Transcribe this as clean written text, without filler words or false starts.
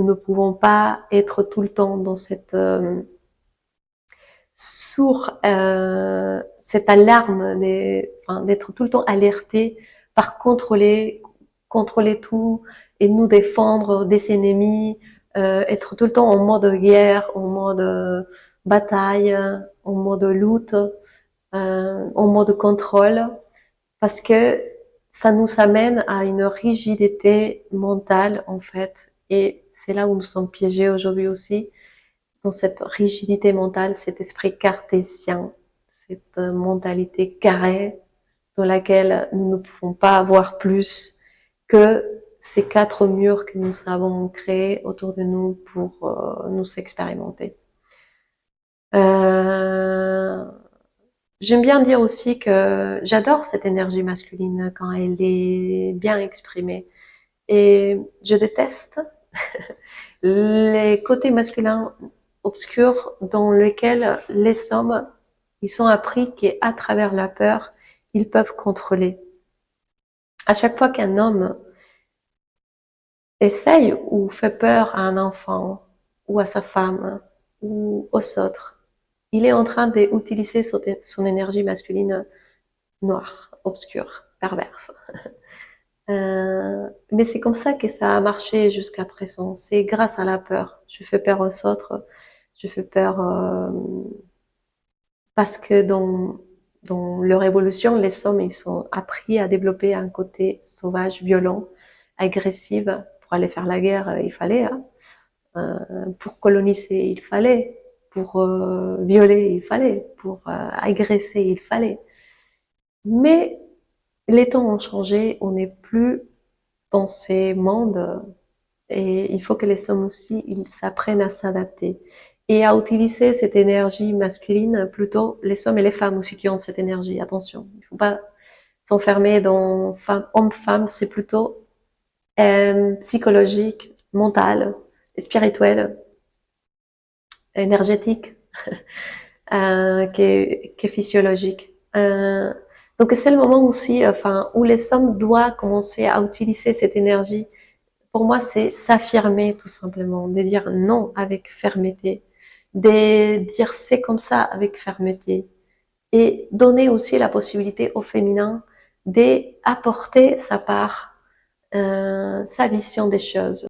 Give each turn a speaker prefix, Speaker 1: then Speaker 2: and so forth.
Speaker 1: ne pouvons pas être tout le temps dans cette cette alarme d'être tout le temps alerté par contrôler tout et nous défendre des ennemis, être tout le temps en mode guerre, en mode bataille, en mode lutte, en mode contrôle, parce que ça nous amène à une rigidité mentale en fait, et c'est là où nous sommes piégés aujourd'hui aussi, dans cette rigidité mentale, cet esprit cartésien, cette mentalité carrée dans laquelle nous ne pouvons pas avoir plus que ces 4 murs que nous avons créés autour de nous pour nous expérimenter. J'aime bien dire aussi que j'adore cette énergie masculine quand elle est bien exprimée. Et je déteste les côtés masculins obscurs dans lesquels les hommes, ils sont appris qu'à travers la peur, ils peuvent contrôler. À chaque fois qu'un homme essaye ou fait peur à un enfant ou à sa femme ou aux autres, il est en train d'utiliser son énergie masculine noire, obscure, perverse. Mais c'est comme ça que ça a marché jusqu'à présent. C'est grâce à la peur. Je fais peur aux autres. Je fais peur parce que dans leur évolution, les hommes ils sont appris à développer un côté sauvage, violent, agressif. Pour aller faire la guerre, il fallait. Hein. Pour coloniser, il fallait. Pour violer, il fallait. Pour agresser, il fallait. Mais les temps ont changé. On n'est plus dans ces mondes et il faut que les hommes aussi ils s'apprennent à s'adapter et à utiliser cette énergie masculine, plutôt les hommes et les femmes aussi qui ont cette énergie. Attention, il ne faut pas s'enfermer dans homme-femme, c'est plutôt psychologique, mental, spirituel, énergétique que physiologique. Donc c'est le moment aussi, où les hommes doivent commencer à utiliser cette énergie. Pour moi, c'est s'affirmer tout simplement, de dire non avec fermeté, de dire c'est comme ça avec fermeté, et donner aussi la possibilité au féminin d'apporter sa part, sa vision des choses.